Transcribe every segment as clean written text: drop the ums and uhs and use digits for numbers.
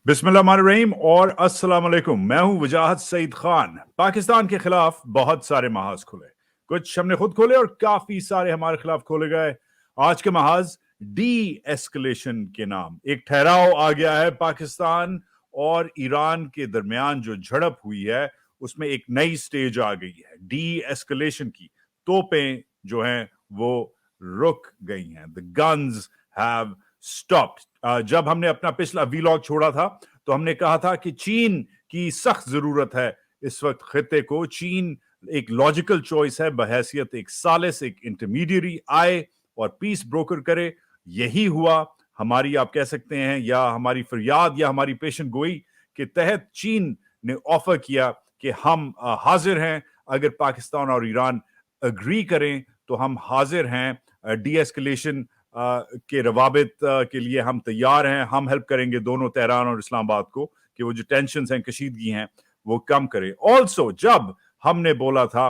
बिस्मिल्लाहिर्रहमानिर्रहीम और अस्सलाम वालेकुम। मैं हूं वजाहत सईद खान। पाकिस्तान के खिलाफ बहुत सारे महाज खुले, कुछ हमने खुद खोले और काफी सारे हमारे खिलाफ खोले गए। आज के महाज डी एस्केलेशन के नाम एक ठहराव आ गया है। पाकिस्तान और ईरान के दरमियान जो झड़प हुई है उसमें एक नई स्टेज आ गई है। डी एस्केलेशन की तोपें जो हैं वो रुक गई हैं। The guns have stopped. जब हमने अपना पिछला वीलॉग छोड़ा था तो हमने कहा था कि चीन की सख्त जरूरत है इस वक्त खित्ते को। चीन एक लॉजिकल चॉइस है, बहैसियत एक सालिस, एक इंटरमीडिएरी आए और पीस ब्रोकर करे। यही हुआ। हमारी आप कह सकते हैं या हमारी फरियाद या हमारी पेशन गोई के तहत चीन ने ऑफर किया कि हम हाजिर हैं, अगर पाकिस्तान और ईरान अग्री करें तो हम हाजिर हैं, डी एस्केलेशन के रवाबित के लिए हम तैयार हैं। हम हेल्प करेंगे दोनों तेहरान और इस्लामाबाद को कि वो जो टेंशन हैं, कशीदगी हैं, वो कम करे। ऑल्सो जब हमने बोला था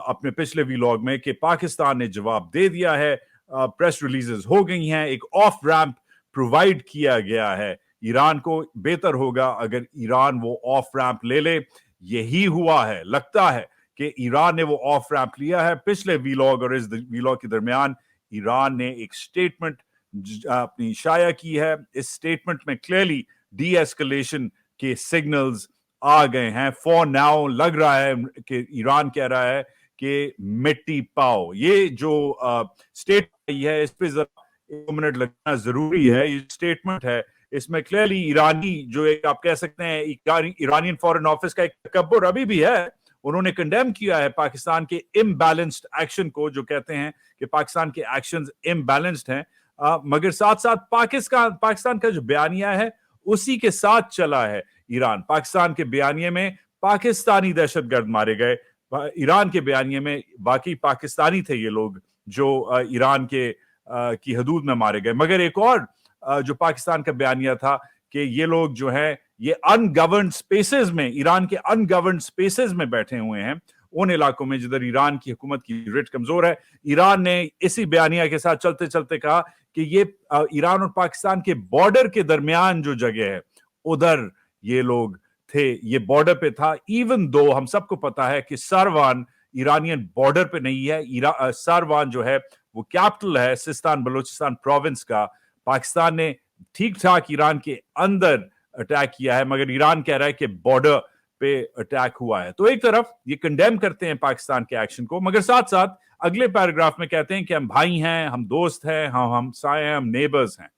अपने पिछले वीलॉग में कि पाकिस्तान ने जवाब दे दिया है, प्रेस रिलीजेस हो गई हैं, एक ऑफ रैंप प्रोवाइड किया गया है ईरान को। बेहतर होगा अगर ईरान वो ऑफ रैंप ले ले। यही हुआ है। लगता है कि ईरान ने वो ऑफ रैंप लिया है। पिछले वीलॉग और इस वीलॉग के दरमियान ईरान ने एक स्टेटमेंट अपनी शाया की है। इस स्टेटमेंट में क्लियरली डी एस्केलेशन के सिग्नल्स आ गए हैं। फॉर नाउ लग रहा है कि ईरान कह रहा है कि मिट्टी पाओ। ये जो स्टेट है इस पे जरा 1 मिनट लगना जरूरी है। ये स्टेटमेंट है, इसमें क्लियरली ईरानी जो एक आप कह सकते हैं ईरानियन फॉरेन ऑफिस का एक तकब्बुर अभी भी है। उन्होंने कंडेम किया है पाकिस्तान के इम्बैलेंस्ड एक्शन को, जो कहते हैं कि पाकिस्तान के एक्शंस इम्बैलेंस्ड हैं। मगर साथ साथ पाकिस्तान का जो बयानिया है उसी के साथ चला है ईरान। पाकिस्तान के बयानिए में पाकिस्तानी दहशतगर्द मारे गए, ईरान के बयानिए में बाकी पाकिस्तानी थे ये लोग जो ईरान के की हदूद में मारे गए। मगर एक और जो पाकिस्तान का बयानिया था कि ये लोग जो है ये अनगवर्नड स्पेसेस में, ईरान के अनगवर्नड स्पेसेस में बैठे हुए हैं, उन इलाकों में जिधर ईरान की हुकूमत की रेट कमजोर है। ईरान ने इसी बयानिया के साथ चलते चलते कहा कि ये ईरान और पाकिस्तान के बॉर्डर के दरमियान जो जगह है उधर ये लोग थे, ये बॉर्डर पे था। इवन दो हम सबको पता है कि सारवान ईरानियन बॉर्डर पे नहीं है। सारवान जो है वो कैपिटल है सिस्तान बलूचिस्तान प्रोविंस का। पाकिस्तान ने ठीक ठाक ईरान के अंदर अटैक किया है, मगर ईरान कह रहा है कि बॉर्डर पे अटैक हुआ है। तो एक तरफ ये कंडेम करते हैं पाकिस्तान के एक्शन को, मगर साथ साथ अगले पैराग्राफ में कहते हैं कि हम भाई हैं, हम दोस्त हैं, हम हमसाए हैं, हम नेबर्स हैं।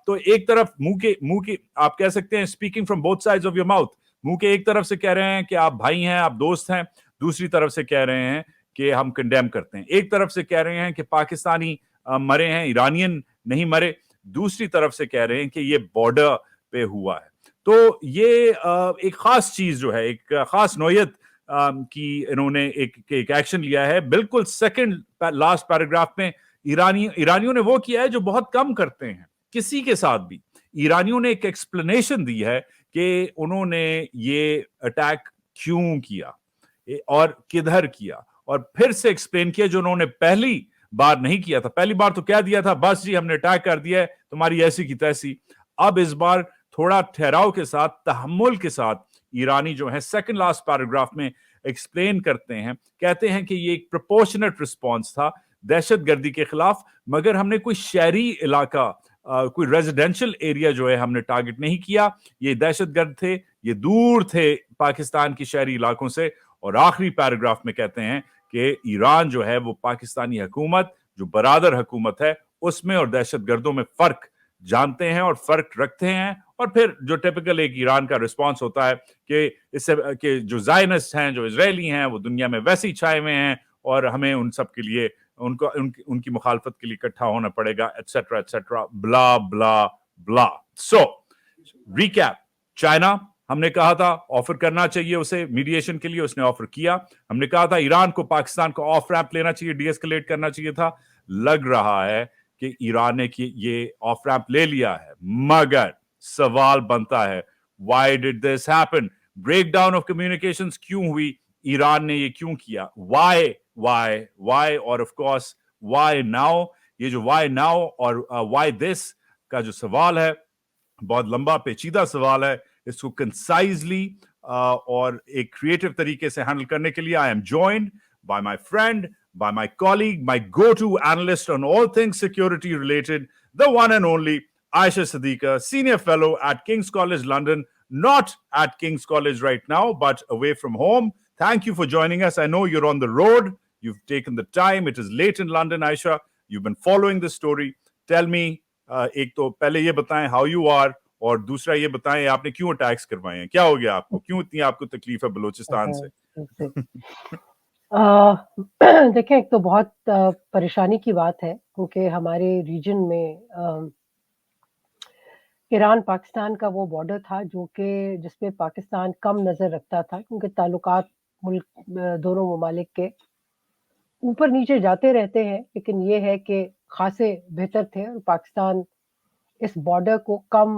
तो एक तरफ मुंह के आप कह सकते हैं speaking from both sides of your mouth, मुंह के एक तरफ से कह रहे हैं कि आप भाई हैं, आप दोस्त हैं, दूसरी तरफ से कह रहे हैं कि हम कंडेम करते हैं। एक तरफ से कह रहे हैं कि पाकिस्तानी मरे हैं, ईरानियन नहीं मरे, दूसरी तरफ से कह रहे हैं कि ये बॉर्डर पे हुआ है। तो ये एक खास चीज जो है, एक खास नौयत की इन्होंने एक एक्शन लिया है। बिल्कुल सेकंड लास्ट पैराग्राफ में ईरानियों ने वो किया है जो बहुत कम करते हैं किसी के साथ भी। ईरानियों ने एक एक्सप्लेनेशन दी है कि उन्होंने ये अटैक क्यों किया और किधर किया, और फिर से एक्सप्लेन किया जो उन्होंने पहली बार नहीं किया था। पहली बार तो कह दिया था बस जी हमने अटैक कर दिया है, तुम्हारी ऐसी की तैसी। अब इस बार थोड़ा ठहराव के साथ, तहम्मुल के साथ ईरानी जो है सेकंड लास्ट पैराग्राफ में एक्सप्लेन करते हैं। कहते हैं कि ये एक प्रोपोर्शनेट रिस्पॉन्स था दहशतगर्दी के खिलाफ, मगर हमने कोई शहरी इलाका, कोई रेजिडेंशियल एरिया जो है हमने टारगेट नहीं किया। ये दहशतगर्द थे, ये दूर थे पाकिस्तान की शहरी इलाकों से। और आखिरी पैराग्राफ में कहते हैं कि ईरान जो है वो पाकिस्तानी हुकूमत जो बरादर हुकूमत है उसमें और दहशतगर्दों में फर्क जानते हैं और फर्क रखते हैं। और फिर जो टिपिकल एक ईरान का रिस्पांस होता है कि इससे कि जो जायनिस्ट हैं, जो इजरायली हैं, वो दुनिया में वैसे ही छाए हुए हैं और हमें उन सब के लिए उनकी मुखालफत के लिए इकट्ठा होना पड़ेगा, एटसेट्रा एटसेट्रा, ब्ला ब्ला ब्ला। सो रिकैप, चाइना हमने कहा था ऑफर करना चाहिए उसे मीडिएशन के लिए, उसने ऑफर किया। हमने कहा था ईरान को पाकिस्तान को ऑफ रैंप लेना चाहिए, डीएस्केलेट करना चाहिए था। लग रहा है कि ईरान ने ये ऑफ रैंप ले लिया है, मगर सवाल बनता है why did this happen? Breakdown of communications क्यों हुई? ईरान ने ये क्यों किया? व्हाई और ऑफ कोर्स व्हाई नाउ? ये जो व्हाई नाउ और व्हाई दिस का जो सवाल है बहुत लंबा पेचीदा सवाल है, इसको कंसाइजली और एक क्रिएटिव तरीके से हैंडल करने के लिए I am joined by my friend, by my colleague, my go-to analyst on all things security related, the one and only Aisha Siddiqa, senior fellow at King's College London, not at King's College right now, but away from home. Thank you for joining us. I know you're on the road. You've taken the time. It is late in London, Aisha. You've been following this story. Tell me, एक तो पहले ये बताएं how you are, और दूसरा ये बताएं आपने क्यों अटैक्स करवाए हैं, क्या हो गया आपको, क्यों इतनी आपको तकलीफ है बलूचिस्तान से? देखें, एक तो बहुत परेशानी की बात है क्योंकि हमारे रीजन में ईरान पाकिस्तान का वो बॉर्डर था जो कि जिसपे पाकिस्तान कम नज़र रखता था क्योंकि ताल्लुकात मुल्क दोनों ममालिक के ऊपर नीचे जाते रहते हैं, लेकिन ये है कि खासे बेहतर थे और पाकिस्तान इस बॉर्डर को कम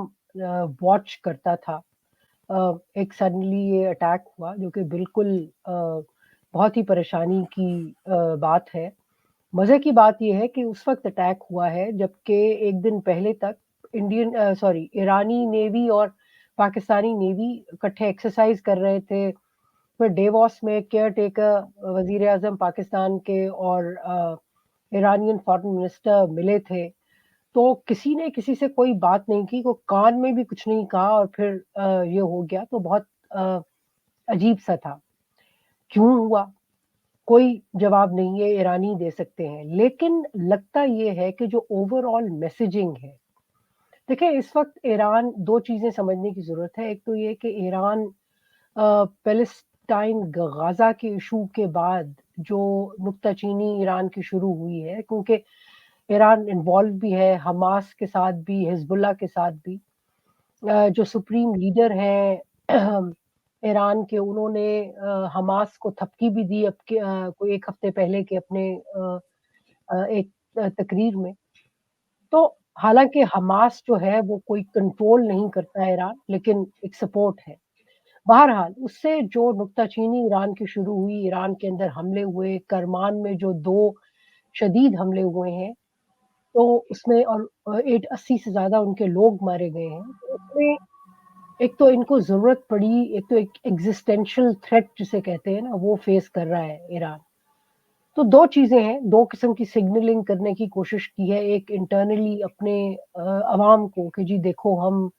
वॉच करता था। एक सडनली ये अटैक हुआ जो कि बिल्कुल बहुत ही परेशानी की बात है। मज़े की बात ये है कि उस वक्त अटैक हुआ है जबकि एक दिन पहले तक ईरानी नेवी और पाकिस्तानी नेवी इकट्ठे एक्सरसाइज कर रहे थे। फिर डेवॉस में केयर टेकर वजीर आजम पाकिस्तान के और ईरानियन फॉरेन मिनिस्टर मिले थे, तो किसी ने किसी से कोई बात नहीं की, को कान में भी कुछ नहीं कहा और फिर ये हो गया, तो बहुत अजीब सा था। क्यों हुआ कोई जवाब नहीं है, ईरानी दे सकते हैं, लेकिन लगता ये है कि जो ओवरऑल मैसेजिंग है, देखिए इस वक्त ईरान दो चीजें समझने की जरूरत है। एक तो ये कि ईरान पैलेस्टाइन गाजा के इशू के बाद जो नुक्ताचीनी ईरान की शुरू हुई है, क्योंकि ईरान इन्वॉल्व भी है हमास के साथ भी, हिजबुल्लाह के साथ भी। जो सुप्रीम लीडर हैं ईरान के, उन्होंने हमास को थपकी भी दी अब कोई एक हफ्ते पहले के अपने एक तकरीर में। तो हालांकि हमास जो है वो कोई कंट्रोल नहीं करता है ईरान, लेकिन एक सपोर्ट है। बहरहाल उससे जो नुक्ताचीनी ईरान की शुरू हुई, ईरान के अंदर हमले हुए, करमान में जो 2 शदीद हमले हुए हैं, तो उसमें और 80 से ज़्यादा उनके लोग मारे गए हैं। तो उसमें एक तो इनको ज़रूरत पड़ी, एक तो एक एग्जिस्टेंशियल थ्रेट जिसे कहते हैं ना, वो फेस कर रहा है ईरान। तो 2 चीज़ें हैं, 2 किस्म की सिग्नलिंग करने की कोशिश की है। एक इंटरनली अपने अवाम को कि जी देखो हम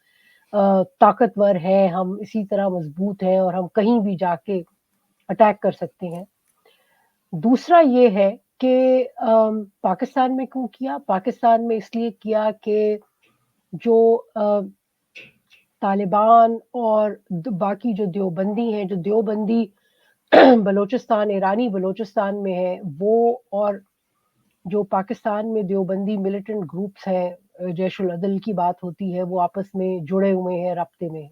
ताकतवर हैं, हम इसी तरह मजबूत हैं और हम कहीं भी जाके अटैक कर सकते हैं। दूसरा ये है कि पाकिस्तान में क्यों किया? पाकिस्तान में इसलिए किया कि जो तालिबान और बाकी जो देवबंदी हैं, जो देवबंदी बलोचिस्तान, ईरानी बलोचिस्तान में है, वो और जो पाकिस्तान में देवबंदी मिलिटेंट ग्रुप्स हैं, जैश उल अदल की बात होती है, वो आपस में जुड़े हुए हैं, राब्ते में हैं।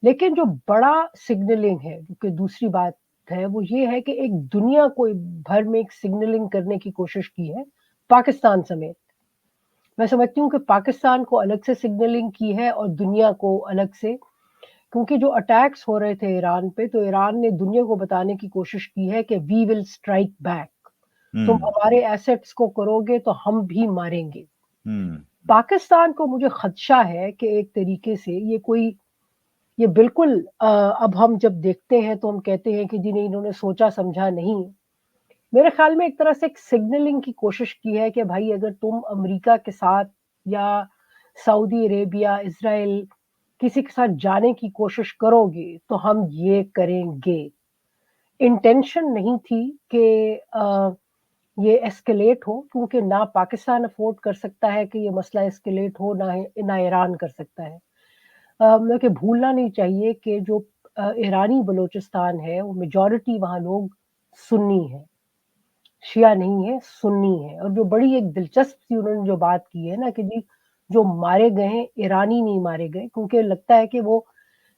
लेकिन जो बड़ा सिग्नलिंग है, कि दूसरी बात है, वो ये है कि एक दुनिया को भर में एक सिग्नलिंग करने की कोशिश की है, पाकिस्तान समेत। मैं समझती हूँ कि पाकिस्तान को अलग से सिग्नलिंग की है और दुनिया को अलग से, क्योंकि जो अटैक्स हो रहे थे ईरान पे, तो ईरान ने दुनिया को बताने की कोशिश की है कि वी विल स्ट्राइक बैक, तुम हमारे एसेट्स को करोगे तो हम भी मारेंगे। पाकिस्तान को मुझे खदशा है कि एक तरीके से ये बिल्कुल अब हम जब देखते हैं तो हम कहते हैं कि जी नहीं, इन्होंने सोचा समझा नहीं। मेरे ख्याल में एक तरह से एक सिग्नलिंग की कोशिश की है कि भाई अगर तुम अमेरिका के साथ या सऊदी अरेबिया, इजराइल किसी के साथ जाने की कोशिश करोगे तो हम ये करेंगे। इंटेंशन नहीं थी कि ये एस्केलेट हो, क्योंकि ना पाकिस्तान अफोर्ड कर सकता है कि ये मसला एस्केलेट हो, ना ईरान कर सकता है। मतलब कि भूलना नहीं चाहिए कि जो ईरानी बलोचिस्तान है, वो मेजॉरिटी वहाँ लोग सुन्नी है, शिया नहीं है, सुन्नी है। और जो बड़ी एक दिलचस्प सी उन्होंने जो बात की है ना कि जी जो मारे गए हैं ईरानी नहीं मारे गए, क्योंकि लगता है कि वो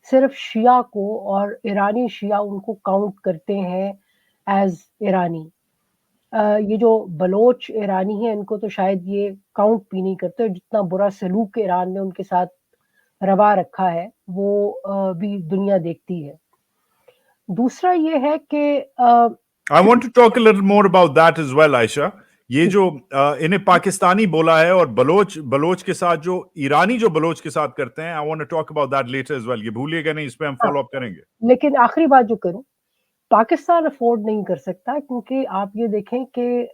सिर्फ शिया को और ईरानी शिया उनको काउंट करते हैं एज ईरानी। ये जो बलोच ईरानी है, इनको तो शायद ये काउंट भी नहीं करते। जितना बुरा सलूक ईरान ने उनके साथ रवा रखा है वो भी दुनिया देखती है। दूसरा ये है कि I want to talk a little more about that as well, Aisha. یہ جو انہیں پاکستانی بولا ہے اور بلوچ کے ساتھ جو ایرانی جو بلوچ کے ساتھ کرتے ہیں, I want to talk about that later as well. یہ بھولیے گا نہیں, اس پہ ہم فالو اپ کریں گے. لیکن آخری بات جو کروں, پاکستان افورڈ نہیں کر سکتا, کیونکہ آپ یہ دیکھیں کہ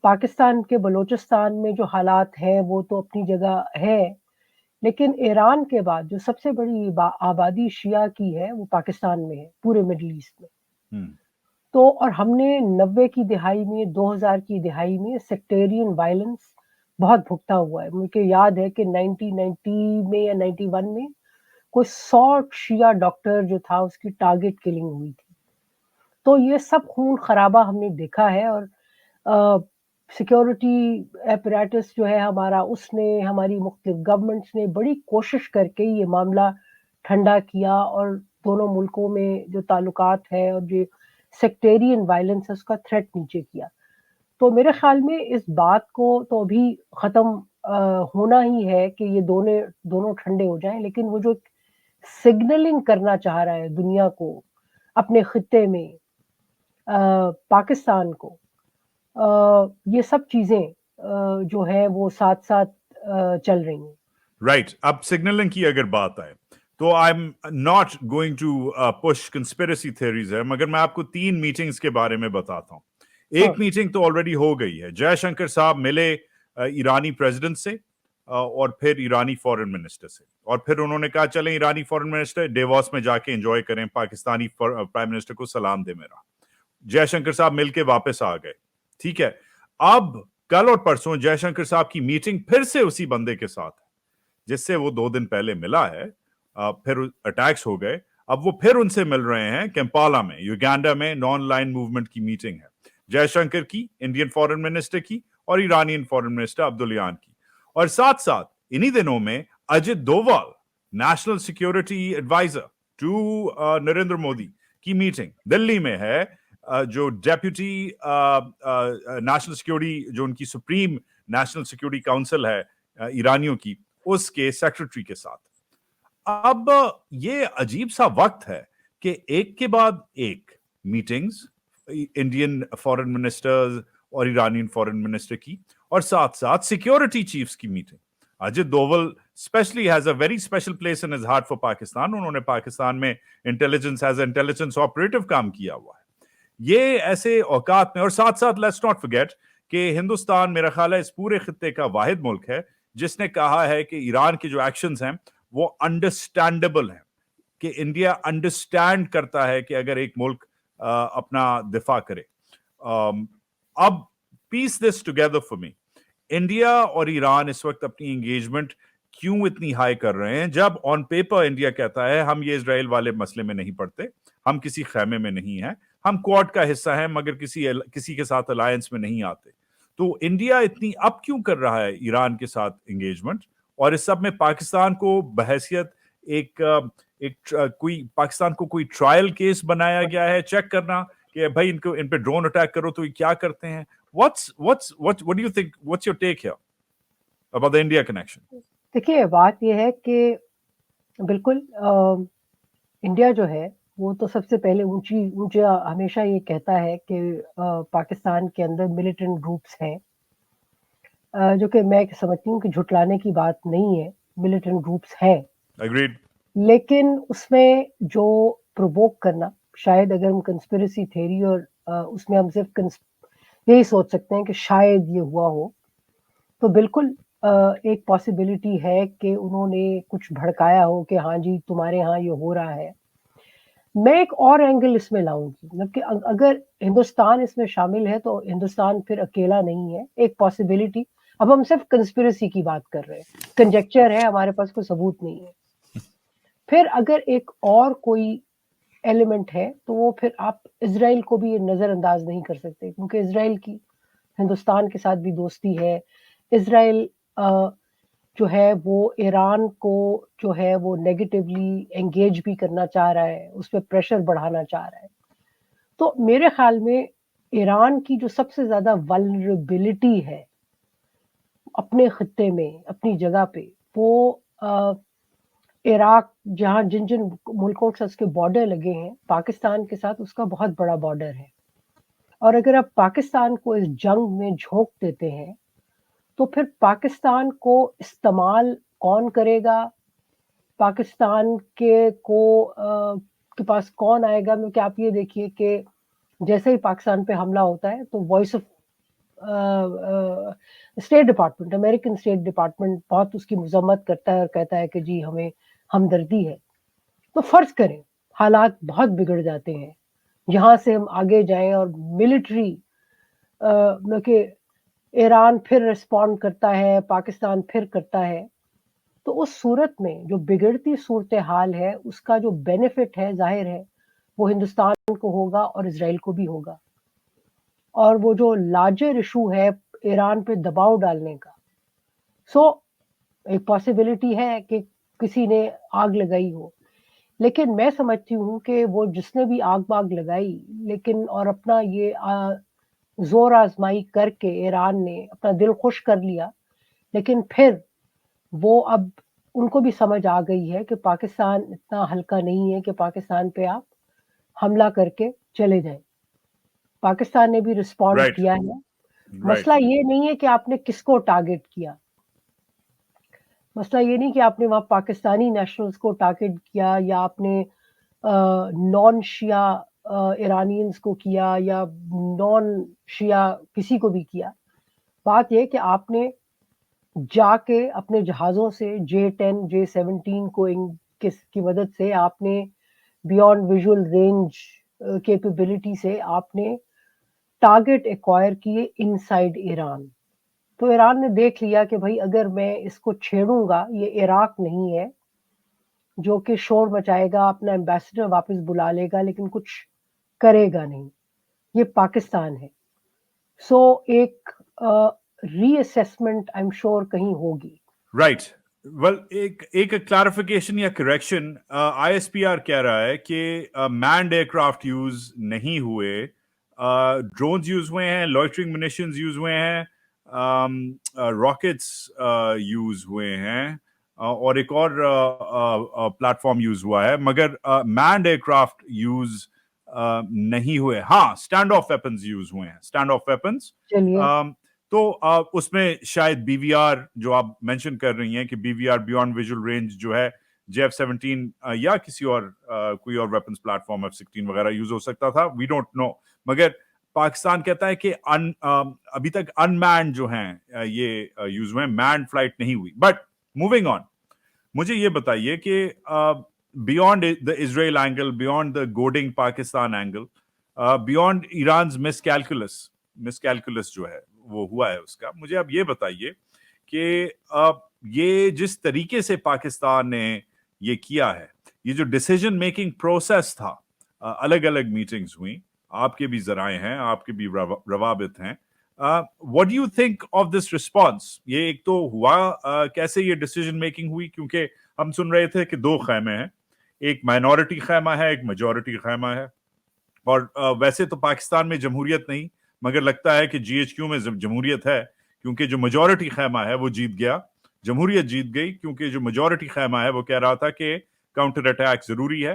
پاکستان کے بلوچستان میں جو حالات ہیں وہ تو اپنی جگہ ہے, لیکن ایران کے بعد جو سب سے بڑی آبادی شیعہ کی ہے وہ پاکستان میں ہے, پورے مڈل ایسٹ میں. تو اور ہم نے 90 کی دہائی میں 2000 کی دہائی میں سیکٹیرین وائلنس بہت بھگتا ہوا ہے. مجھے یاد ہے کہ 1990 میں یا 91 میں کوئی 100 شیعہ ڈاکٹر جو تھا اس کی ٹارگٹ کلنگ ہوئی تھی. تو یہ سب خون خرابہ ہم نے دیکھا ہے, اور سیکیورٹی اپریٹس جو ہے ہمارا, اس نے, ہماری مختلف گورنمنٹس نے بڑی کوشش کر کے یہ معاملہ ٹھنڈا کیا, اور دونوں ملکوں میں جو تعلقات ہے اور جو سیکٹیرین وائلنس ہے اس کا تھریٹ نیچے کیا. تو میرے خیال میں اس بات کو تو ابھی ختم ہونا ہی ہے کہ یہ دونوں ٹھنڈے ہو جائیں, لیکن وہ جو سگنلنگ کرنا چاہ رہا ہے دنیا کو, اپنے خطے میں پاکستان کو, یہ سب چیزیں جو ہے وہ ساتھ ساتھ چل رہی ہیں. رائٹ, اب سگنلنگ کی اگر بات آئے تو I am not going to push conspiracy theories ہے, مگر میں آپ کو 3 میٹنگز کے بارے میں بتاتا ہوں. ایک میٹنگ تو آلریڈی ہو گئی ہے, جے شنکر صاحب ملے ایرانی پریزیڈنٹ سے اور پھر ایرانی فورن منسٹر سے, اور پھر انہوں نے کہا چلیں ایرانی فورن منسٹر ڈیووس میں جا کے انجوائے کریں, پاکستانی پرائم منسٹر کو سلام دے میرا. جے شنکر صاحب مل کے واپس آ گئے, ٹھیک ہے. اب کل اور پرسوں جے شنکر صاحب کی میٹنگ پھر سے اسی بندے کے ساتھ ہے جس سے وہ 2 دن پہلے ملا ہے, پھر اٹیکس ہو گئے. اب وہ پھر ان سے مل رہے ہیں کمپالا میں, یوگینڈا میں نان لائن موومنٹ کی میٹنگ ہے, جے شنکر کی, انڈین فورن منسٹر کی, اور ایرانین فورن منسٹر عبدالیان کی. اور ساتھ ساتھ انہی دنوں میں Ajit Doval, national security advisor to Narendra Modi کی میٹنگ دلی میں ہے, جو ڈیپیوٹی نیشنل سیکیورٹی, جو ان کی سپریم نیشنل سیکیورٹی کاؤنسل ہے ایرانیوں کی, اس کے سیکرٹری کے ساتھ. اب یہ عجیب سا وقت ہے کہ ایک کے بعد ایک میٹنگز انڈین فورن منسٹرز اور ایرانین فورن منسٹر کی, اور ساتھ ساتھ سیکیورٹی چیفز کی meeting. Ajit Doval especially has a very special place in his heart for Pakistan. انہوں نے پاکستان میں انٹیلیجنس ایز انٹیلیجنس آپریٹو کام کیا ہوا ہے. یہ ایسے اوقات میں, اور ساتھ ساتھ لیٹس ناٹ فرگیٹ کہ ہندوستان میرا خیال ہے اس پورے خطے کا واحد ملک ہے جس نے کہا ہے کہ ایران کے جو ایکشنز ہیں وہ انڈرسٹینڈیبل ہیں, کہ انڈیا انڈرسٹینڈ کرتا ہے کہ اگر ایک ملک اپنا دفاع کرے. اب piece this together for me, India اور ایران اس وقت اپنی انگیجمنٹ کیوں اتنی ہائی کر رہے ہیں, جب آن پیپر انڈیا کہتا ہے ہم یہ اسرائیل والے مسئلے میں نہیں پڑتے, ہم کسی خیمے میں نہیں ہیں, ہم کوڈ کا حصہ ہیں مگر کسی کے ساتھ الائنس میں نہیں آتے. تو انڈیا اتنی اب کیوں کر رہا ہے ایران کے ساتھ انگیجمنٹ, اور اس سب میں پاکستان کو بحیثیت ایک کوئی پاکستان کو کوئی ٹرائل کیس بنایا گیا ہے چیک کرنا کہ بھائی ان پہ ڈرون اٹیک کرو تو یہ کیا کرتے ہیں. what do you think, what's your take here about the India connection? دیکھیے بات یہ ہے کہ بالکل انڈیا جو ہے وہ تو سب سے پہلے اونچا ہمیشہ یہ کہتا ہے کہ پاکستان کے اندر ملیٹنٹ گروپس ہیں, جو کہ میں سمجھتی ہوں کہ جھٹلانے کی بات نہیں ہے, ملیٹنٹ گروپس ہیں. Agreed. لیکن اس میں جو پرووک کرنا, شاید اگر ہم کنسپیریسی تھیوری اور اس میں ہم صرف یہی سوچ سکتے ہیں کہ شاید یہ ہوا ہو, تو بالکل ایک پاسبلٹی ہے کہ انہوں نے کچھ بھڑکایا ہو کہ ہاں جی تمہارے ہاں یہ ہو رہا ہے. میں ایک اور اینگل اس میں لاؤں گی, مطلب کہ اگر ہندوستان اس میں شامل ہے تو ہندوستان پھر اکیلا نہیں ہے. ایک پاسبلٹی, اب ہم صرف کنسپیریسی کی بات کر رہے ہیں, کنجیکچر ہے, ہمارے پاس کوئی ثبوت نہیں ہے. پھر اگر ایک اور کوئی ایلیمنٹ ہے تو وہ پھر آپ اسرائیل کو بھی نظر انداز نہیں کر سکتے, کیونکہ اسرائیل کی ہندوستان کے ساتھ بھی دوستی ہے. اسرائیل جو ہے وہ ایران کو جو ہے وہ نیگیٹیولی انگیج بھی کرنا چاہ رہا ہے, اس پہ پریشر بڑھانا چاہ رہا ہے. تو میرے خیال میں ایران کی جو سب سے زیادہ ولنریبلٹی ہے اپنے خطے میں, اپنی جگہ پہ, وہ عراق, جہاں جن ملکوں سے اس کے بارڈر لگے ہیں پاکستان کے ساتھ, اس کا بہت بڑا بارڈر ہے. اور اگر آپ پاکستان کو اس جنگ میں جھونک دیتے ہیں تو پھر پاکستان کو استعمال کون کرے گا, پاکستان کے پاس کون آئے گا. کیونکہ آپ یہ دیکھیے کہ جیسے ہی پاکستان پہ حملہ ہوتا ہے تو voice of state department, American state department بہت اس کی مذمت کرتا ہے اور کہتا ہے کہ جی ہمیں ہمدردی ہے. تو فرض کریں حالات بہت بگڑ جاتے ہیں, یہاں سے ہم آگے جائیں اور ملٹری کہ ایران پھر ریسپونڈ کرتا ہے, پاکستان پھر کرتا ہے, تو اس صورت میں جو بگڑتی صورتحال ہے اس کا جو بینیفٹ ہے ظاہر ہے وہ ہندوستان کو ہوگا اور اسرائیل کو بھی ہوگا. اور وہ جو لارجر ایشو ہے ایران پہ دباؤ ڈالنے کا, سو ایک پاسبلٹی ہے کہ کسی نے آگ لگائی ہو, لیکن میں سمجھتی ہوں کہ وہ جس نے بھی آگ باغ لگائی لیکن اور اپنا یہ زور آزمائی کر کے ایران نے اپنا دل خوش کر لیا, لیکن پھر وہ اب ان کو بھی سمجھ آ گئی ہے کہ پاکستان اتنا ہلکا نہیں ہے کہ پاکستان پہ آپ حملہ کر کے چلے جائیں. پاکستان نے بھی رسپونڈ رائٹ کیا ہے. رائٹ مسئلہ یہ نہیں ہے کہ آپ نے کس کو ٹارگٹ کیا, مسئلہ یہ نہیں کہ آپ نے وہاں پاکستانی نیشنلز کو ٹارگٹ کیا یا آپ نے نان شیعہ ایرانینز کو کیا یا نان شیعہ کسی کو بھی کیا. بات یہ کہ آپ نے جا کے اپنے جہازوں سے J-10 J-17 کو کی مدد سے آپ نے بیونڈ ویژول رینج کیپیبلٹی سے آپ نے ٹارگٹ ایکوائر کیے ان سائڈ ایران. تو ایران نے دیکھ لیا کہ بھائی اگر میں اس کو چھیڑوں گا, یہ عراق نہیں ہے جو کہ شور مچائے گا, اپنا ایمبیسڈر واپس بلا لے گا لیکن کچھ کرے گا نہیں, یہ پاکستان ہے. سو ایک ری اسیسمنٹ آئی ایم شیور کہیں ہوگی. رائٹ ویل ایک کلیریفیکیشن یا correction, I S P R کہہ رہا ہے کہ مینڈ ایئر کرافٹ یوز نہیں ہوئے, ڈرونز یوز ہوئے ہیں, لوئٹرنگ منیشنز یوز ہوئے ہیں, راکٹس یوز ہوئے ہیں, اور ایک اور پلیٹ فارم یوز ہوا ہے, مگر مینڈ ایئر کرافٹ یوز نہیں ہوئے. ہاں اسٹینڈ آف ویپنز یوز ہوئے ہیں, اسٹینڈ آف ویپنز. چلیے تو اس میں شاید بی وی آر جو آپ مینشن کر رہی ہیں کہ B V R beyond visual range جو ہے JF-17 یا کسی اور کوئی اور ویپنز پلیٹ فارم F-16 وغیرہ یوز ہو سکتا تھا, وی ڈونٹ نو. مگر پاکستان کہتا ہے کہ ابھی تک ان مینڈ جو ہیں یہ یوز ہوئے ہیں, مینڈ فلائٹ نہیں ہوئی. بٹ موونگ آن, مجھے یہ بتائیے کہ beyond the Israel angle, beyond the گوڈنگ Pakistan angle, beyond Iran's miss calculus جو ہے وہ ہوا ہے اس کا, مجھے اب یہ بتائیے کہ یہ جس طریقے سے پاکستان نے یہ کیا ہے, یہ جو ڈیسیجن میکنگ پروسیس تھا, الگ الگ میٹنگز ہوئیں, آپ کے بھی ذرائع ہیں, آپ کے بھی روابط ہیں, what do you think of this response? یہ ایک تو ہوا کیسے یہ ڈیسیجن میکنگ ہوئی, کیونکہ ہم سن رہے تھے کہ دو خیمے ہیں, ایک مائنورٹی خیمہ ہے, ایک میجورٹی خیمہ ہے, اور ویسے تو پاکستان میں جمہوریت نہیں, مگر لگتا ہے کہ GHQ میں جمہوریت ہے, کیونکہ جو میجورٹی خیمہ ہے وہ جیت گیا, جمہوریت جیت گئی, کیونکہ جو میجورٹی خیمہ ہے وہ کہہ رہا تھا کہ کاؤنٹر اٹیک ضروری ہے,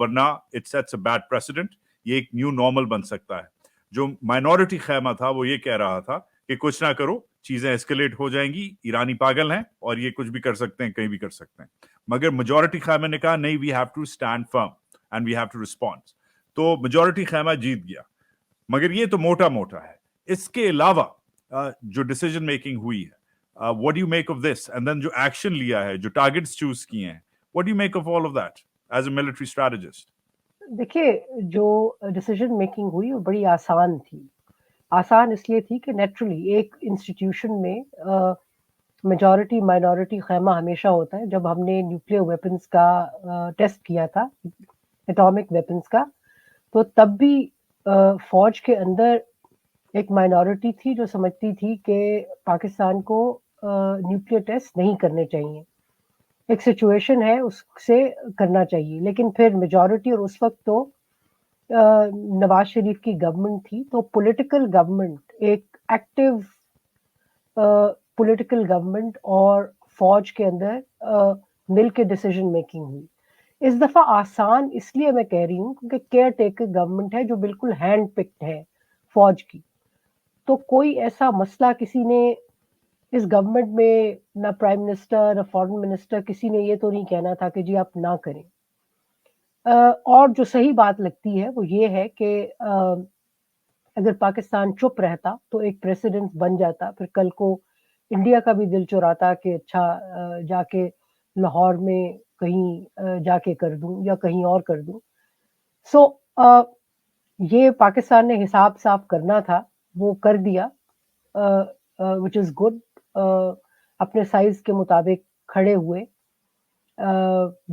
ورنہ it sets a bad precedent, یہ ایک نیو نارمل بن سکتا ہے. جو مائنورٹی خیمہ تھا وہ یہ کہہ رہا تھا کہ کچھ نہ کرو, چیزیں ایسکلیٹ ہو جائیں گی, ایرانی پاگل ہیں اور یہ کچھ بھی کر سکتے ہیں, کہیں بھی کر سکتے ہیں. مگر میجورٹی خیمہ نے کہا نہیں, we have to stand firm and we have to respond. تو میجورٹی خیمہ جیت گیا. مگر یہ تو موٹا موٹا ہے. اس کے علاوہ جو ڈیسیجن میکنگ ہوئی ہے, what do you make of this? And then جو ایکشن لیا ہے, جو ٹارگٹس چوز کیے ہیں, what do you make of all of that as a military strategist? دیکھیے جو ڈیسیجن میکنگ ہوئی وہ بڑی آسان تھی. آسان اس لیے تھی کہ نیچرلی ایک انسٹیٹیوشن میں میجورٹی مائنورٹی خیمہ ہمیشہ ہوتا ہے. جب ہم نے نیوکلیر ویپنز کا ٹیسٹ کیا تھا, ایٹامک ویپنز کا, تو تب بھی فوج کے اندر ایک مائنورٹی تھی جو سمجھتی تھی کہ پاکستان کو نیوکلیر ٹیسٹ نہیں کرنے چاہیے. ایک سچویشن ہے اس سے کرنا چاہیے, لیکن پھر میجورٹی, اور اس وقت تو نواز شریف کی گورنمنٹ تھی, تو پولیٹیکل گورنمنٹ, ایک ایکٹیو پولیٹیکل گورنمنٹ اور فوج کے اندر مل کے ڈیسیجن میکنگ ہوئی. اس دفعہ آسان اس لیے میں کہہ رہی ہوں کیونکہ کیئر ٹیکر گورنمنٹ ہے جو بالکل ہینڈ پکڈ ہے. फौज की, तो कोई ऐसा मसला किसी ने इस गवर्नमेंट में, ना प्राइम मिनिस्टर ना फॉरेन मिनिस्टर, किसी ने ये तो नहीं कहना था कि जी आप ना करें। और जो सही बात लगती है वो ये है कि अगर पाकिस्तान चुप रहता तो एक प्रेसिडेंट बन जाता, फिर कल को इंडिया का भी दिल चुराता कि अच्छा जाके लाहौर में कहीं जाके कर दूं या कहीं और कर दूं। सो ये पाकिस्तान ने हिसाब साफ करना था, वो कर दिया, विच इज गुड। अपने साइज के मुताबिक खड़े हुए।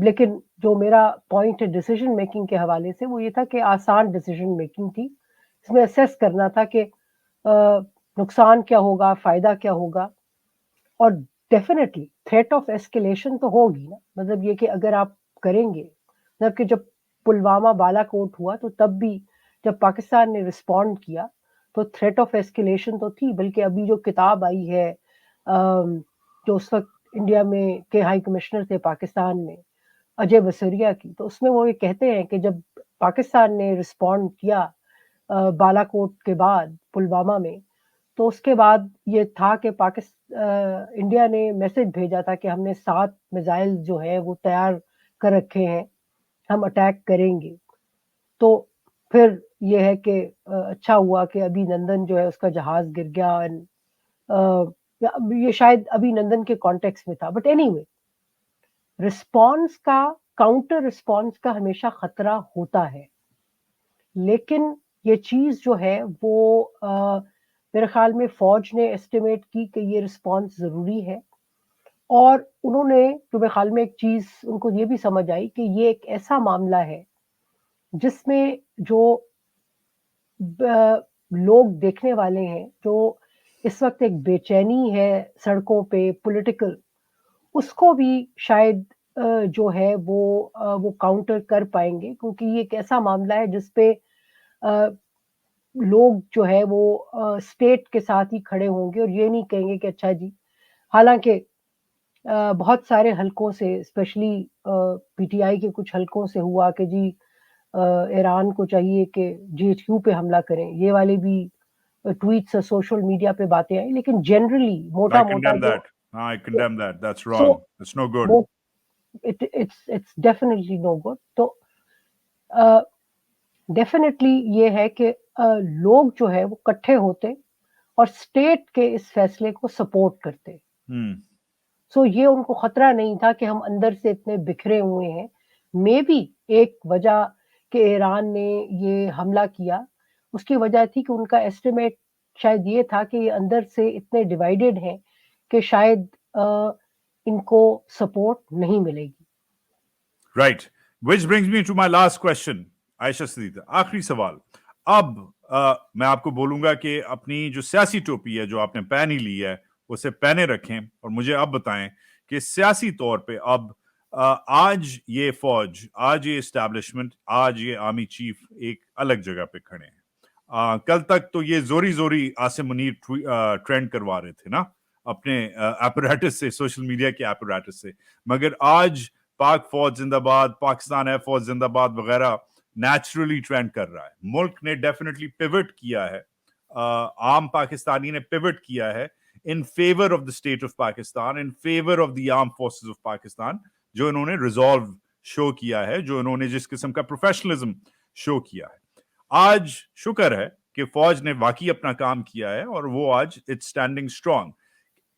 लेकिन जो मेरा पॉइंट है डिसीजन मेकिंग के हवाले से वो ये था कि आसान डिसीजन मेकिंग थी, इसमें असेस करना था कि नुकसान क्या होगा, फायदा क्या होगा। और डेफिनेटली थ्रेट ऑफ एस्केलेशन तो होगी ना, मतलब ये कि अगर आप करेंगे, मतलब कि जब पुलवामा बालाकोट हुआ तो तब भी जब पाकिस्तान ने रिस्पॉन्ड किया तो थ्रेट ऑफ एस्केलेशन तो थी। बल्कि अभी जो किताब आई है जो उस वक्त इंडिया में के हाई कमिश्नर थे पाकिस्तान में, अजय बसरिया की, तो उसमें वो ये कहते हैं कि जब पाकिस्तान ने रिस्पॉन्ड किया बालाकोट के बाद पुलवामा में, तो उसके बाद ये था कि इंडिया ने मैसेज भेजा था कि हमने 7 मिसाइल जो है वो तैयार कर रखे हैं, हम अटैक करेंगे। तो फिर ये है कि अच्छा हुआ कि अभिनंदन जो है उसका जहाज गिर गया। एंड ये शायद अभिनंदन के कॉन्टेक्स्ट में था, बट एनीवे रिस्पॉन्स का, काउंटर रिस्पॉन्स का हमेशा खतरा होता है। लेकिन ये चीज जो है वो मेरे ख्याल में फौज ने एस्टिमेट की कि ये रिस्पॉन्स जरूरी है। और उन्होंने, जो मेरे ख्याल में एक चीज उनको ये भी समझ आई कि ये एक ऐसा मामला है जिसमें जो लोग देखने वाले हैं, जो इस वक्त एक बेचैनी है सड़कों पे पॉलिटिकल, उसको भी शायद जो है वो काउंटर कर पाएंगे, क्योंकि ये एक ऐसा मामला है जिसपे लोग जो है वो स्टेट के साथ ही खड़े होंगे और ये नहीं कहेंगे कि अच्छा जी। हालांकि बहुत सारे हलकों से, स्पेशली पीटीआई के कुछ हलकों से हुआ कि जी ईरान को चाहिए कि जीएचक्यू पे हमला करें, ये वाले भी ट्वीट्स सोशल मीडिया पे बातें आई। लेकिन जनरली मोटा I मोटा condemn जो that. I condemn that. That's so wrong. It's no good. वो इट्स डेफिनेटली नो गुड। तो डेफिनेटली ये है कि लोग जो है वो इकट्ठे होते और स्टेट के इस फैसले को सपोर्ट करते। Hmm. सो ये उनको खतरा नहीं था कि हम अंदर से इतने बिखरे हुए हैं। मे बी एक वजह कि ईरान ने ये हमला किया, उसकी वजह थी कि उनका एस्टिमेट शायद ये था कि ये अंदर से इतने डिवाइडेड हैं कि शायद इनको सपोर्ट नहीं मिलेगी। Right. Which brings me to my last question, Ayesha सदीद, आखिरी सवाल। अब मैं आपको बोलूंगा कि अपनी जो सियासी टोपी है जो आपने पहन ही ली है उसे पहने रखें और मुझे अब बताएं कि सियासी तौर पे अब आज ये फौज, आज ये एस्टैब्लिशमेंट, आज ये आर्मी चीफ एक अलग जगह पे खड़े हैं। कल तक तो ये जोरी जोरी आसिम मुनीर ट्रेंड करवा रहे थे ना अपने एपरेटस से, सोशल मीडिया के एपरेटस से, मगर आज पाक फौज जिंदाबाद, पाकिस्तान एयर फोर्स जिंदाबाद वगैरह नेचुरली ट्रेंड कर रहा है। मुल्क ने डेफिनेटली पिवट किया है, आम पाकिस्तानी ने पिवट किया है in favour of the state of Pakistan, in favour of the arm forces of Pakistan, जो इन्होंने रिजॉल्व शो किया है, जो इन्होंने जिस किस्म का प्रोफेशनलिज्म शो किया है। आज शुक्र है कि फौज ने वाकई अपना काम किया है और वो आज इट्स स्टैंडिंग स्ट्रांग।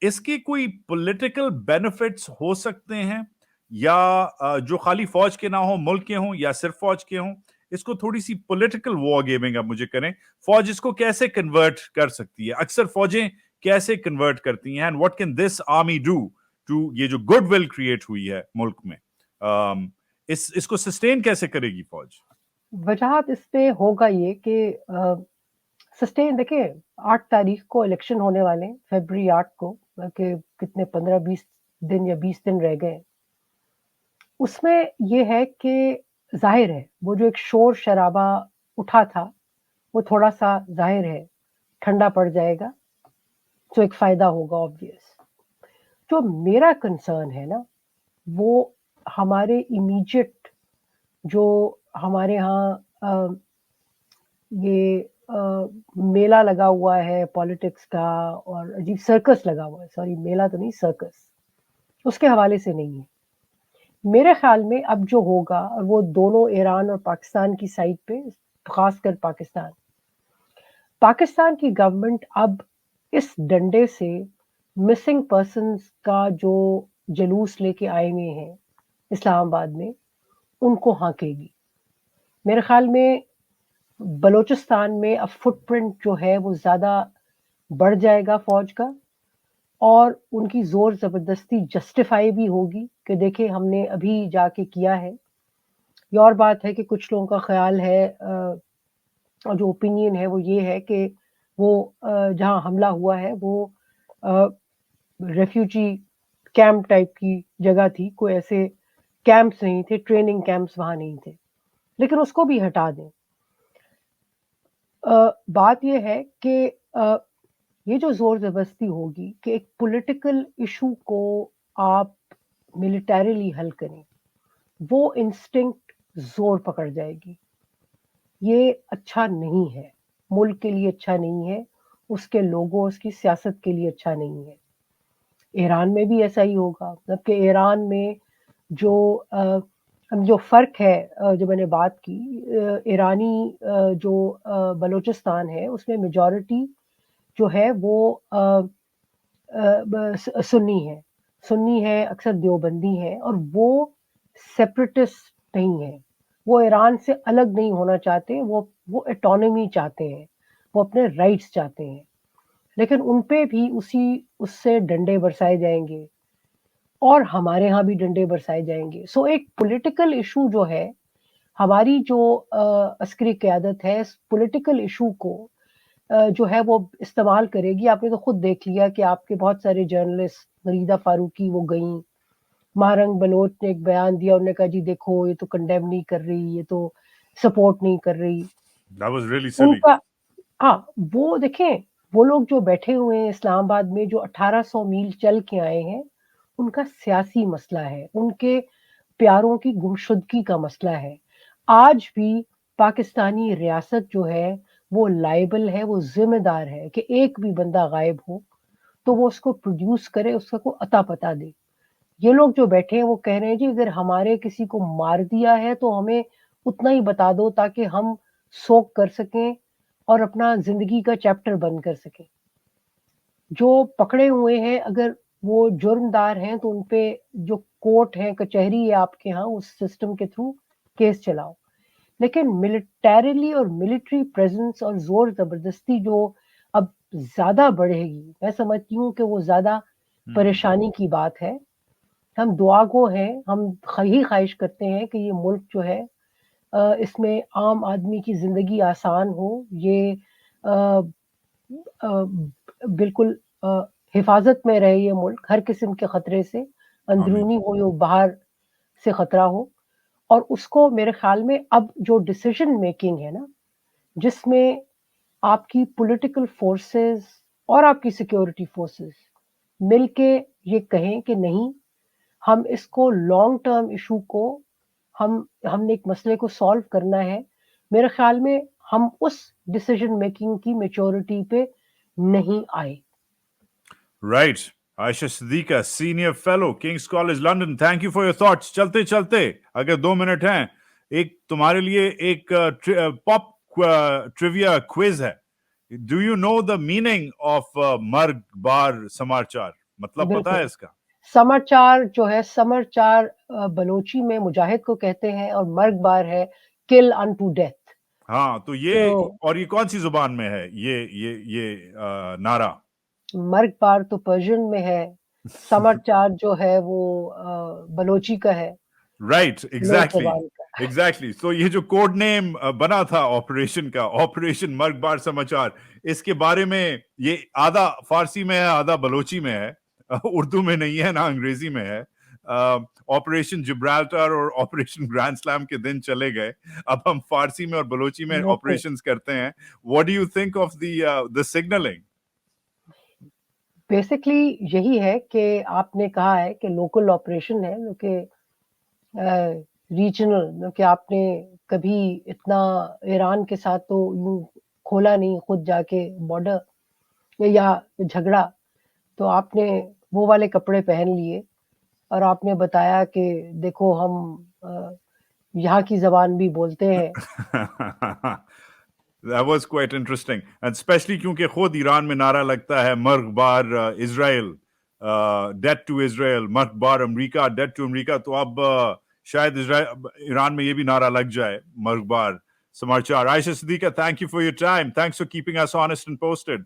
इसके कोई पॉलिटिकल बेनिफिट्स हो सकते हैं या जो खाली फौज के ना हो, मुल्क के हों या सिर्फ फौज के हों? इसको थोड़ी सी पॉलिटिकल वॉर गेमिंग अब मुझे करें, फौज इसको कैसे कन्वर्ट कर सकती है, अक्सर फौजें कैसे कन्वर्ट करती हैं, and what can this army do to, ये जो गुडविल क्रिएट हुई है मुल्क में, इसको सस्टेन कैसे करेगी फौज? वजाहत इस पे होगा ये कि सस्टेन, देखिए 8 तारीख को इलेक्शन होने वाले हैं, फरवरी 8 को, कि कितने 15-20 दिन या 20 दिन रह गए। उसमें ये है कि जाहिर है वो जो एक शोर शराबा उठा था वो थोड़ा सा जाहिर है ठंडा पड़ जाएगा, तो एक फायदा होगा ऑब्वियस। जो मेरा कंसर्न है ना वो हमारे इमीडिएट जो हमारे यहाँ ये मेला लगा हुआ है पॉलिटिक्स का और अजीब सर्कस लगा हुआ है, सॉरी मेला तो नहीं सर्कस, उसके हवाले से नहीं है मेरे ख्याल में। अब जो होगा, और वो दोनों ईरान और पाकिस्तान की साइड पे, खासकर पाकिस्तान की गवर्नमेंट अब इस डंडे से मिसिंग पर्सन्स का जो जुलूस लेके आए हुए हैं इस्लामाबाद में, उनको हाँकेगी। मेरे ख्याल में बलूचिस्तान में अब फुटप्रिंट जो है वो ज्यादा बढ़ जाएगा फौज का, और उनकी जोर जबरदस्ती जस्टिफाई भी होगी कि देखे हमने अभी जाके किया है। ये और बात है कि कुछ लोगों का ख्याल है और जो ओपिनियन है वो ये है कि वो जहाँ हमला हुआ है वो रेफ्यूजी कैंप टाइप की जगह थी, कोई ऐसे कैंप्स नहीं थे, ट्रेनिंग कैंप्स वहां नहीं थे, लेकिन उसको भी हटा दें। बात यह है कि ये जो जोर जबरदस्ती होगी कि एक पॉलिटिकल इशू को आप मिलिटरीली हल करें, वो इंस्टिंक्ट जोर पकड़ जाएगी। ये अच्छा नहीं है, मुल्क के लिए अच्छा नहीं है, उसके लोगों, उसकी सियासत के लिए अच्छा नहीं है। ईरान में भी ऐसा ही होगा, मतलब कि ईरान में जो फर्क है, जो मैंने बात की, ईरानी जो बलूचिस्तान है उसमें मेजॉरिटी जो है वो सुन्नी है, अक्सर देवबंदी है, और वो सेपरेटिस्ट नहीं है, वो ईरान से अलग नहीं होना चाहते, वो ऑटोनॉमी चाहते हैं, वो अपने राइट्स चाहते हैं, लेकिन उन पे भी उससे डंडे बरसाए जाएंगे और हमारे यहाँ भी डंडे बरसाए जाएंगे। सो एक पॉलिटिकल इशू जो है, हमारी जो अस्करी क़यादत है इस पॉलिटिकल इशू को जो है वो इस्तेमाल करेगी। आपने तो खुद देख लिया कि आपके बहुत सारे जर्नलिस्ट, फरीदा फारूकी वो गई, मारंग बलोच ने एक बयान दिया, उन्होंने कहा जी देखो ये तो कंडेम नहीं कर रही, ये तो सपोर्ट नहीं कर रही। That was really silly. उनका, हाँ वो देखें, वो लोग जो बैठे हुए हैं इस्लामाबाद में, जो 1800 मील चल के आए हैं, उनका सियासी मसला है, उनके प्यारों की गुमशुदगी का मसला है। आज भी पाकिस्तानी रियासत जो है वो लायबल है, वो जिम्मेदार है कि एक भी बंदा गायब हो तो वो उसको प्रोड्यूस करे, उसका को अता पता दे। ये लोग जो बैठे हैं वो कह रहे हैं जी अगर हमारे किसी को मार दिया है तो हमें उतना ही बता दो ताकि हम सोक कर सकें और अपना जिंदगी का चैप्टर बंद कर सकें। जो पकड़े हुए हैं अगर वो जुर्मदार हैं तो उनपे जो कोर्ट है, कचहरी है आपके यहाँ, उस सिस्टम के थ्रू केस चलाओ। लेकिन मिलिटरीली और मिलिट्री प्रेजेंस और जोर जबरदस्ती जो अब ज्यादा बढ़ेगी, मैं समझती हूँ कि वो ज्यादा परेशानी की बात है। हम दुआ गो हैं, हम यही ख्वाहिश करते हैं कि ये मुल्क जो है इसमें आम आदमी की जिंदगी आसान हो, ये अ, बिल्कुल हिफाजत में रहे ये मुल्क हर किस्म के खतरे से, आमीन। अंदरूनी हो या बाहर से खतरा हो। और उसको मेरे ख्याल में अब जो डिसीजन मेकिंग है ना, जिसमें आपकी पॉलिटिकल फोर्सेस और आपकी सिक्योरिटी फोर्सेस मिलके ये कहें कि नहीं, हम इसको लॉन्ग टर्म इशू को हमने एक मसले को सॉल्व करना है, मेरे ख्याल में हम उस डिसीजन मेकिंग की मेच्योरिटी पे नहीं आए। Right. Aisha Siddiqa, senior fellow, King's College London. Thank you for your thoughts. चलते चलते अगर 2 मिनट हैं, एक तुम्हारे लिए एक पॉप ट्रिविया क्विज है. Do you know the meaning of मर्ग बार समाचार? मतलब पता है बिल्कुल, इसका? समाचार जो है, समाचार बलोची में मुजाहिद को कहते हैं और मर्ग बार है किल अनटू डेथ। हाँ, तो ये तो और ये कौन सी जुबान में है ये नारा? मर्ग बार तो पर्शियन में है, समाचार जो है वो बलोची का है, राइट, बलोच एग्जैक्टली जबान का। एग्जैक्टली. तो ये जो कोड नेम बना था ऑपरेशन का, ऑपरेशन मर्गबार समाचार, इसके बारे में ये आधा फारसी में है, आधा बलोची में है, उर्दू में नहीं है ना अंग्रेजी में है. ऑपरेशन जिब्राल्टर और ऑपरेशन ग्रैंड स्लैम के दिन चले गए, अब हम फारसी में और बलोची में बिल्कुल, ऑपरेशंस करते हैं. What do you think of the signalling? Basically यही है कि आपने कहा है कि लोकल ऑपरेशन है, जो कि रीजनल, जो कि आपने कभी इतना ईरान के साथ तो यूं کھولا نہیں خود جا کے بارڈر یا جھگڑا, تو آپ نے وہ والے کپڑے پہن لیے اور آپ نے بتایا کہ دیکھو ہم یہاں کی زبان بھی بولتے ہیں. That was quite interesting, and especially کیونکہ خود ایران میں نعرہ لگتا ہے مرگ بار اسرائیل, ڈیتھ ٹو اسرائیل, مرگ بار امریکہ, ڈیتھ ٹو امریکہ. تو اب شاید ایران میں یہ بھی نعرہ لگ جائے, مرگ بار سماچار. عائشہ صدیقہ, thank you for your time. Thanks for keeping us honest and posted.